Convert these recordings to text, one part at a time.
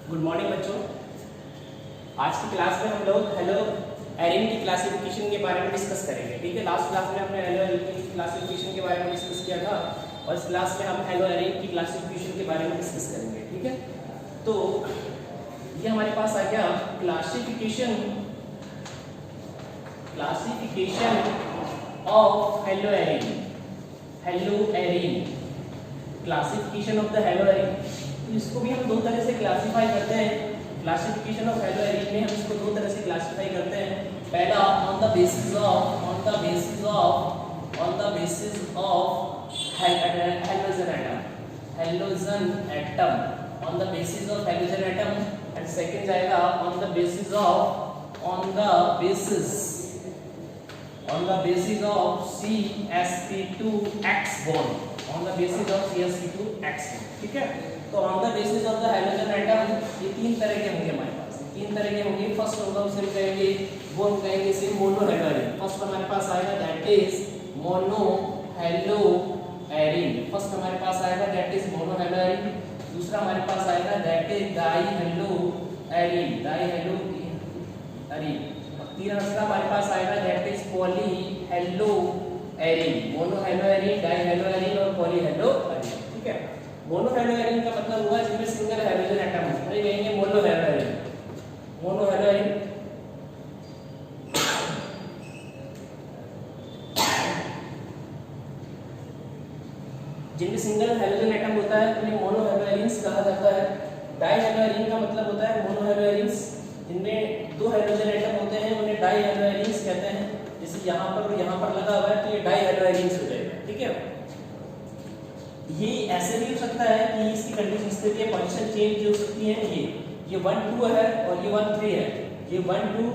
Good morning बच्चों। आज की क्लास में हम लोग हेलो एरिन की क्लासिफिकेशन के बारे में डिस्कस करेंगे। ठीक है, लास्ट क्लास में हमने हेलो एरिन की क्लासिफिकेशन के बारे में डिस्कस किया था और इस क्लास में हम हेलो एरिन की क्लासिफिकेशन के बारे में डिस्कस करेंगे। ठीक है, तो ये हमारे पास आ गया classification of hello Erin. Hello Erin, classification of the hello Erin. इसको भी हम दो तरह से क्लासिफाई करते हैं। क्लासिफिकेशन ऑफ हेलो एरिन में हम इसको दो तरह से क्लासिफाई करते हैं। पहला on the basis of halogen atom, on the basis of halogen atom. And second जाएगा on the basis of CsP2X bond, on the basis of CsP2X bond। ठीक है, तो on the basis of the halogen atom ये तीन तरह के होंगे हमारे पास। तीन तरह के होंगे। फर्स्ट होगा उसे हम कहेंगे, वो हम कहेंगे इसे मोनो हेलो एरिन। फर्स्ट हमारे पास आएगा that is mono hello Erin. First हमारे पास आएगा that is mono hello Erin. दूसरा हमारे पास आएगा that is die hello Erin. तीसरा हमारे पास आएगा that is poly hello Erin. Mono hello Erin, die hello Erin और पॉली हेलो एरिन। ठीक है, मोनो हेलो एरिन का मतलब हुआ जिसमें सिंगल हाइड्रोजन एटम है, तो ये कहेंगे mono hello Erin. Mono hello Erin जिनमें सिंगल हाइड्रोजन एटम होता है उन्हें मोनो हेलो एरिन्स कहा जाता है। डाई हेलो एरिन का मतलब होता है मोनो हेलो एरिन्स जिनमें दो हाइड्रोजन एटम होते हैं उन्हें डाई हेलो एरिन्स कहते हैं। जैसे यहाँ पर लगा हुआ है तो ये डाई हेलो एरिन्स हो जाएगा। ठीक है, ये ऐसे भी हो सकता है कि इसकी कंडीशन स्थिति है, पोजीशन चेंज हो सकती है। ये 1 2 है और ये 1 3 है। ये 1 2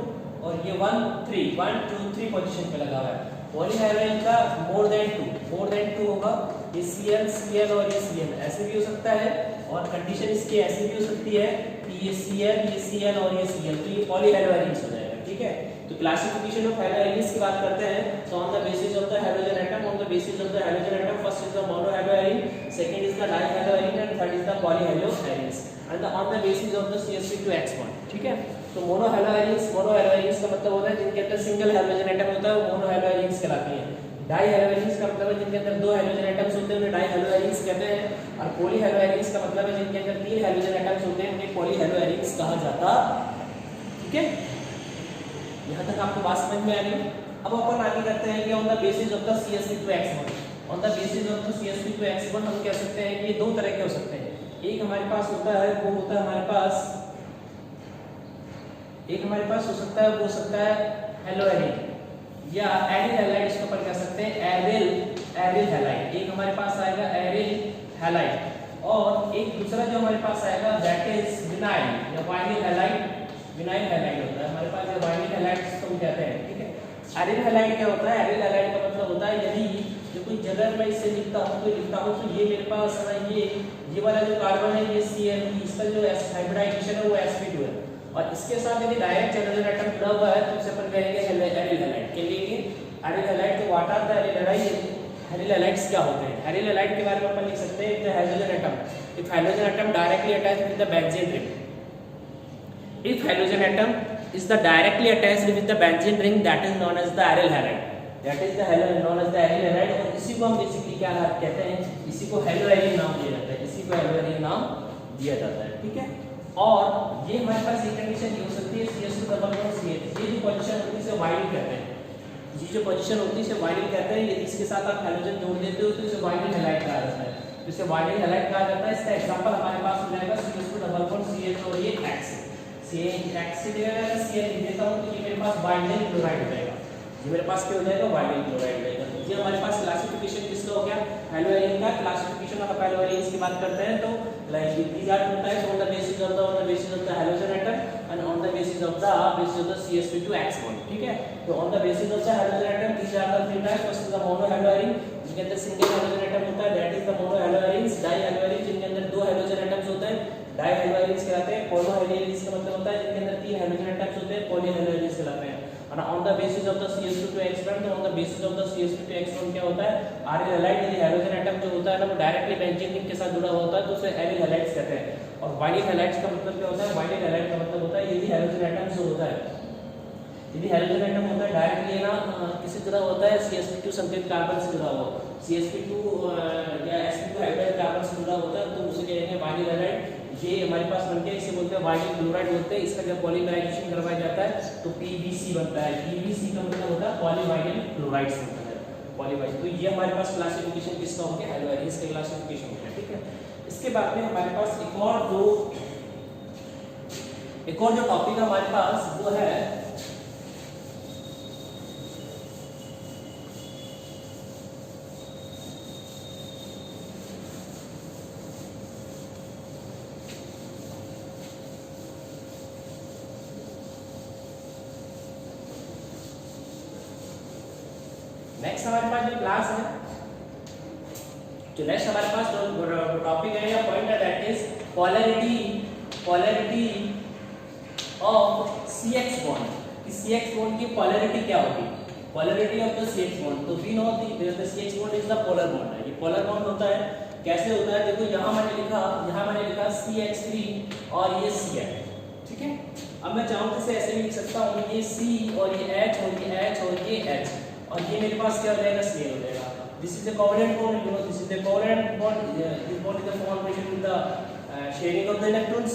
और ये 1 3 पोजीशन पे लगा हुआ है। पॉलीहाइड्रोजन का मोर देन 2 होगा। ये Cl और ये Cl ऐसे भी हो सकता है और कंडीशन इसकी ऐसी भी हो सकती है कि ये Cl और ये Cl, तो ये पॉलीहाइड्रोजन हो जाएगा। ठीक है, तो क्लासिफिकेशन ऑफ हेलो एरिन्स की बात करते हैं तो on the basis of the hydrogen atom, on the basis of the hydrogen atom first is the mono hello Erin, second is the die hello Erin and third is the poly hello arenes and on the basis of the CsP2X bond। ठीक है, तो mono hello arenes का मतलब होता है जिनके अंदर single hydrogen atom होता है वो मोनो हेलो एरिन्स कहलाती हैं। डाई हेलो एरिन्स का मतलब है जिनके अंदर दो हाइड्रोजन एटम्स होते हैं उन्हें डाई हेलो एरिन्स कहते हैं। और पॉली हेलो एरिन्स का मतलब है जिनके अंदर तीन हाइड्रोजन एटम्स होते हैं उन्हें पॉली हेलो एरिन्स कहा जाता। ठीक है, यहाँ तक आपको बात समझ में आ गई। अब अपन आगे करते हैं कि on the basis of the CsP2X bond, on the basis of the CsP2X bond हम कह सकते हैं कि ये दो तरह के हो सकते हैं। एक हमारे पास होता है वो होता है हमारे पास हो सकता है हेलो एरिन या एरिल हैलाइड, इसको अपन कह सकते हैं एरिल हैलाइड। एक हमारे पास आएगा एरिल हैलाइड और एक दूसरा जो हमारे पास आएगा दैट इज विनाइल या वाइनिल हैलाइड। विनाइल हैलाइड होता है हमारे पास, जो वाइनिल हैलाइड इसको हम कहते हैं। ठीक है, एरिल हैलाइड क्या होता है? एरिल हैलाइड का मतलब होता है यदि जो कोई जगह मैं इसे लिखता हूं तो ये मेरे पास ये वाला जो कार्बन है ये Cl, इसका जो हाइब्रिडाइजेशन है वो sp2 है और इसके साथ यदि डायरेक्ट हाइड्रोजन एटम जुड़ा हुआ है तो इसे अपन कहेंगे एरिल हैलाइड। के लिए एरिल हैलाइड तो what are the aryl halides क्या होते हैं? एरिल हैलाइड के बारे में अपन लिख सकते हैं the hydrogen atom, if hydrogen atom directly attached with the benzene ring, if hydrogen atom is the directly attached with the benzene ring, that is known as the aryl halide, और इसी को हम बेसिकली क्या कहते हैं? इसी को hello Erin नाम दिया जाता है। ठीक है, और ये हमारे पास एक कंडीशन ये हो सकती है CH2 डबल बॉन्ड CH, ये जो पोजीशन होती है इसे वाइनिल कहते हैं। ये जो पोजीशन होती है इसे वाइनिल कहते हैं। यदि इसके साथ आप हाइड्रोजन जोड़ देते हो तो इसे वाइनिल हैलाइड कहा जाता है। इसे वाइनिल हैलाइड कहा जाता है। इसका एग्जांपल हमारे पास हो जाएगा CH2 डबल बॉन्ड CH और ये X से जगह Cl लिख देता हूं तो ये मेरे पास वाइनिल क्लोराइड हो जाएगा। ये मेरे पास क्या हो जाएगा? वाइनिल क्लोराइड हो जाएगा। ये हमारे पास क्लासिफिकेशन किसका हो गया? हेलो एरिन का। क्लासिफिकेशन ऑफ हेलो एरिन्स की बात करते हैं तो like these are two types on the basis of the halogen atom and on the basis of the CsP2X bond। ठीक है, तो on the basis of the halogen atom these are the three types। first is the mono halo arene जिनके अंदर single hydrogen atom होता है, that is the mono halo arenes. Die hello Erin जिनके अंदर दो हाइड्रोजन एटम्स होते हैं, die hello arenes कहलाते हैं। पॉली हेलो एरिन्स का मतलब होता है जिनके अंदर तीन हाइड्रोजन एटम्स होते हैं, पॉली हेलो एरिन्स कहलाते हैं। और on the basis of the CsP2X bond, तो on the basis of the CsP2X bond क्या होता है? Aryl halide. यदि हाइड्रोजन एटम जो होता है ना वो डायरेक्टली बेंजीन रिंग के साथ जुड़ा हुआ होता है तो उसे एरिल हैलाइड्स कहते हैं। और वाइनिल हैलाइड्स का मतलब क्या होता है? वाइनिल हैलाइड का मतलब होता है यदि हाइड्रोजन एटम जो होता है, यदि हाइड्रोजन एटम होता है डायरेक्टली ना किसी तरह होता है CsP2 संकेत कार्बन से जुड़ा हुआ, CsP2 या sp2 हाइड्राइड कार्बन से जुड़ा होता है, तो उसे कहेंगे वाइनिल हैलाइड। ये हमारे पास बनते हैं, इसे बोलते हैं वाइनिल क्लोराइड बोलते हैं। इसका जब पॉलीमराइजेशन करवाया जाता है तो PVC बनता है। PVC का मतलब होता है पॉलीवाइनिल क्लोराइड बनता है, पॉलीवाइनिल। तो ये हमारे पास क्लासिफिकेशन किसका हो गया? हैलोएरिन्स का क्लासिफिकेशन हो गया, ठीक है। इसके बाद में हमारे पास एक और जो टॉपिक है हमारे पास वो है नेक्स्ट हमारे पास जो क्लास है, जो नेक्स्ट हमारे पास टॉपिक है या पॉइंट है, that is polarity of CX bond. कि CX बॉन्ड की पोलैरिटी क्या होगी? Polarity of the CX bond. तो we know the CX bond is the polar bond है। ये पोलर बॉन्ड होता है। कैसे होता है? देखो यहाँ मैंने लिखा CH3 और ये Cl, ठीक है। अब मैं चाहूँ तो इसे ऐसे भी लिख सकता हूँ, ये C और ये H और ये H और ये H, और ये मेरे पास क्या हो जाएगा? Cl हो जाएगा। This is the covalent bond, you know, this is the covalent bond. This bond is the formation with the sharing of the electrons.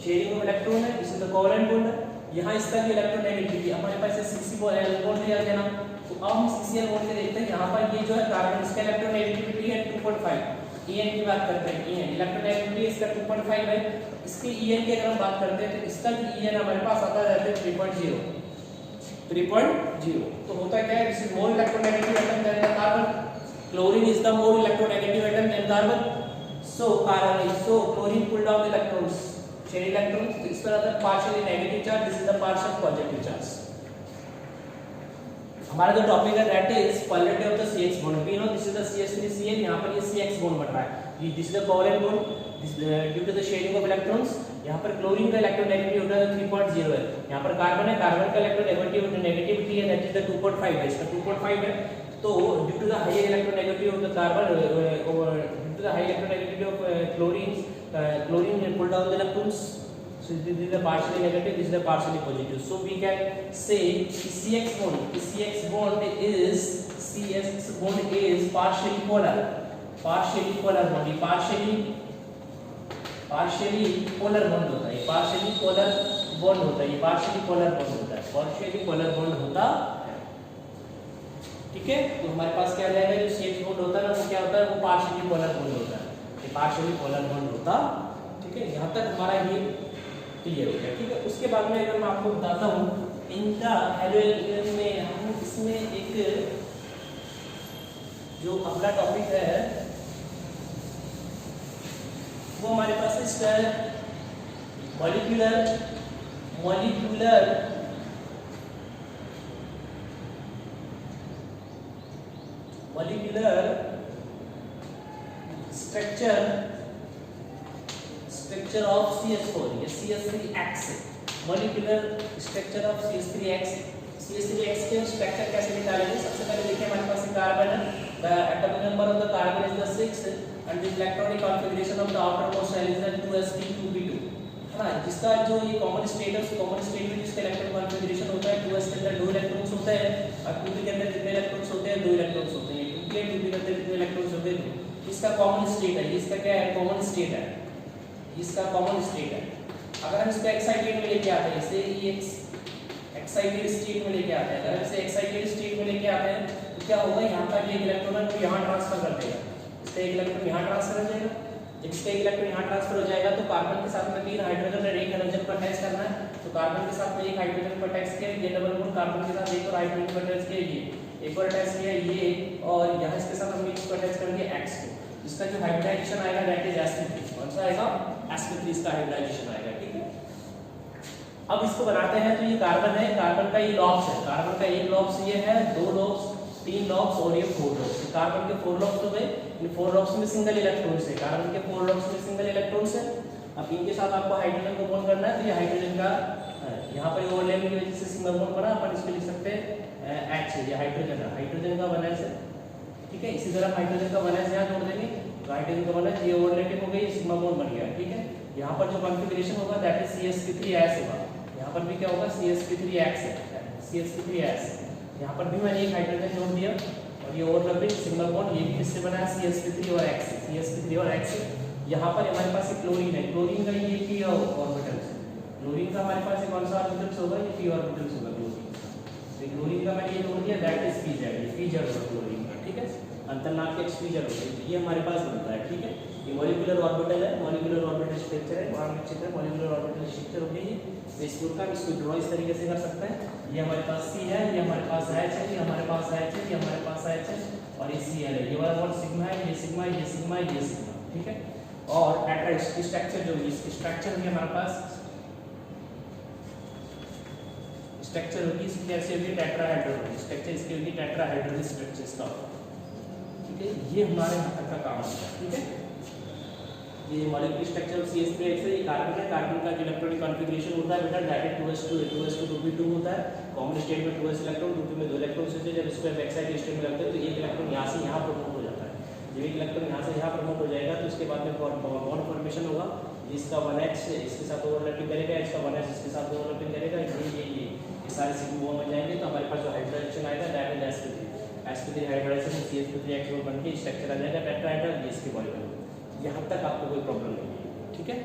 Sharing of electron है, this is the covalent bond है। यहाँ इसका भी electronegativity हमारे पास CC bond दिया गया ना, तो अब हम CCl बॉन्ड के देखते हैं। यहाँ पर ये जो है कार्बन, इसका इलेक्ट्रोनेगेटिविटी है 2.5। En की बात करते हैं, En इलेक्ट्रोनेगेटिविटी इसका 2.5 है। इसकी En की अगर हम बात करते हैं तो इसका जो En हमारे पास आता है 3.0। तो होता क्या है? This is more electronegative atom than the carbon. Chlorine is the more electronegative atom than carbon. So chlorine pull down electrons, share electrons. तो इस तरह का partially negative charge, this is the partial positive charge. हमारा जो topic है that is polarity of the CX bond. We know this is the CH3Cl, यहां पर ये CX बॉन्ड बन रहा है। This is the covalent bond due to the sharing of electrons. यहाँ पर क्लोरीन का इलेक्ट्रोनेगेटिविटी होता है 3.0 है। यहाँ पर कार्बन है, कार्बन का इलेक्ट्रोनेगेटिविटी है दैट इज द 2.5 है, इसका 2.5 है। तो due to the high electronegativity of the carbon, due to the high electronegativity of chlorine pull down the electrons. So this is the partially negative, this is the partially positive. So we can say CX bond is partially polar bond, partially polar bond होता है, partially polar bond होता है, ठीक है। तो हमारे पास क्या रहेगा? जो CX बॉन्ड होता है ना, वो क्या होता है? वो partially polar bond होता है, ये partially polar bond होता, ठीक है। यहाँ तक हमारा ये क्लियर हो गया, ठीक है। उसके बाद में अगर मैं आपको बताता हूँ इनका हैलोएरिन में, हम इसमें एक जो अगला टॉपिक है वो हमारे पास है मॉलिक्यूलर स्ट्रक्चर ऑफ CH4, ये CH3X, molecular structure of CH3X। CH3X के स्ट्रक्चर कैसे निकालेंगे? सबसे पहले देखिए हमारे पास कार्बन है, the atomic number of the carbon is the 6 and the electronic configuration of the outermost shell is the 2sp2b2, है ना। जिसका जो ये कॉमन स्टेट है, उस कॉमन स्टेट में जिसका इलेक्ट्रॉन कॉन्फ़िगरेशन होता है 2s के अंदर 2 इलेक्ट्रॉन्स होते हैं, और 2p के अंदर कितने इलेक्ट्रॉन्स होते हैं? 2 इलेक्ट्रॉन्स होते हैं। 2p के अंदर कितने इलेक्ट्रॉन्स होते हैं? इसका कॉमन स्टेट है, इसका क्या है? कॉमन स्टेट है, इसका कॉमन स्टेट है। अगर हम इसको एक्साइटेड में लेके आते हैं, इसे एक्साइटेड स्टेट में लेके आते हैं, अगर इसे एक्साइटेड स्टेट में लेके आते हैं तो क्या होगा? यहाँ का जो इलेक्ट्रॉन है वो यहाँ ट्रांसफर कर देगा, इसका एक इलेक्ट्रॉन यहाँ ट्रांसफर हो जाएगा। जब इसका एक इलेक्ट्रॉन यहाँ ट्रांसफर हो जाएगा तो कार्बन के साथ में 3 हाइड्रोजन और एक हाइड्रोजन पर अटैच करना है। तो कार्बन के साथ में एक हाइड्रोजन पर अटैच किया, ये डबल बॉन्ड कार्बन के साथ एक और हाइड्रोजन पर अटैच किया, ये एक और अटैच किया, ये, और यहाँ इसके साथ हमने इसको अटैच कर दिया X को। इसका जो हाइब्रिडाइजेशन आएगा दैट इज sp3। कौन सा आएगा? sp3 इसका हाइब्रिडाइजेशन आएगा, ठीक है। अब इसको बनाते हैं, तो ये कार्बन है, कार्बन का ये लॉब्स है, कार्बन का एक लॉब्स ये है, 2 लॉब्स, 3 लॉब्स और ये 4 लॉब्स। कार्बन के 4 लॉब्स हो गए, इन 4 लॉब्स में सिंगल इलेक्ट्रॉन्स है, कार्बन के 4 लॉब्स में सिंगल इलेक्ट्रॉन्स है। अब इनके साथ आपको हाइड्रोजन को बॉन्ड करना है, तो ये हाइड्रोजन का यहाँ पर ओवरलैपिंग की वजह से सिंगल बॉन्ड बना, अपन इसको लिख सकते हैं H, ये हाइड्रोजन है, हाइड्रोजन का 1s है, ठीक है। इसी तरह हाइड्रोजन का 1s यहाँ जोड़ देंगे, तो हाइड्रोजन का बना ये ओवरलैपिंग हो गई, सिग्मा बॉन्ड बन गया, ठीक है। यहाँ पर जो कॉन्फ़िगरेशन होगा दैट इज CsP3s होगा। यहाँ पर भी क्या होगा CsP3x है, CsP3s। यहाँ पर भी मैंने एक हाइड्रोजन जोड़ दिया और ये ओवरलैपिंग सिग्मा बॉन्ड ये भी किससे बना है CsP3 और X, CsP3 और X। यहाँ पर हमारे पास एक क्लोरीन है, क्लोरीन का ये p ऑर्बिटल, क्लोरीन का हमारे पास कौन सा ऑर्बिटल्स होगा, ये p ऑर्बिटल्स होगा क्लोरीन। तो क्लोरीन का मैंने ये जोड़ दिया दैट इज pz, ये pz होगा क्लोरीन का, ठीक है। अंतर्नाद के pz होगा, ये हमारे पास बनता है, ठीक है। ये मॉलिक्यूलर ऑर्बिटल है, मॉलिक्यूलर ऑर्बिटल स्ट्रक्चर है, वहां निश्चित है मॉलिक्यूलर ऑर्बिटल स्ट्रक्चर हो गई। तो इसको का इसको ड्रॉ इस तरीके से कर सकते हैं। ये हमारे पास C है, ये हमारे पास H है, ये हमारे पास H है, ये हमारे पास H है और ये Cl है। ये वाला बॉन्ड सिग्मा है, ये सिग्मा, ये सिग्मा, ये सिग्मा, ठीक है। और टेट्रा स्ट्रक्चर जो इसकी स्ट्रक्चर है हमारे पास स्ट्रक्चर होगी इसकी कैसे होगी टेट्राहेड्रल स्ट्रक्चर, इसकी होगी टेट्राहेड्रल स्ट्रक्चर इसका, ठीक है। ये हमारे यहाँ तक का काम होता है, ठीक है। ये मॉलिक्यूलर स्ट्रक्चर ऑफ CH3X है, ये कार्बन है, कार्बन का जो इलेक्ट्रॉनिक कॉन्फ़िगरेशन होता है बेटा दैट इज 2s2 2p2 होता है। कॉमन स्टेट में 2s इलेक्ट्रॉन, 2p में 2 इलेक्ट्रॉन होते हैं। जब इसको बैकसाइड स्टेट में रखते हैं तो एक इलेक्ट्रॉन यहाँ से यहाँ प्रमोट हो जाता है। जब एक इलेक्ट्रॉन यहाँ से यहाँ प्रमोट हो जाएगा तो उसके बाद में बॉन्ड फॉर्मेशन होगा, जिसका 1h इसके साथ ओवरलैपिंग करेगा, इसका 1h इसके साथ ओवरलैपिंग करेगा, ये सारे सिग्मा बॉन्ड बन जाएंगे। तो हमारे पास जो हाइड्रोजन आएगा दैट इज sp3 हाइड्रोलाइजेशन CH3X बन के स्ट्रक्चर आ जाएगा टेट्राहेड्रल, ये इसकी बॉडी बनेगी। यहाँ तक आपको कोई प्रॉब्लम नहीं है, ठीक है।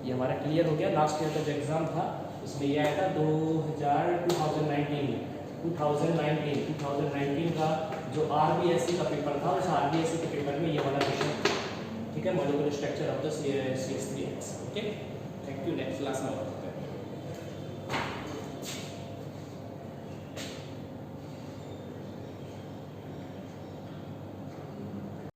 ये हमारा क्लियर हो गया। लास्ट ईयर का जो एग्जाम था उसमें ये आया था 2019 का जो RBSc का पेपर था, उस RBSc के पेपर में ये वाला क्वेश्चन, ठीक है, molecular structure of the CH3X, okay. Thank you, next class में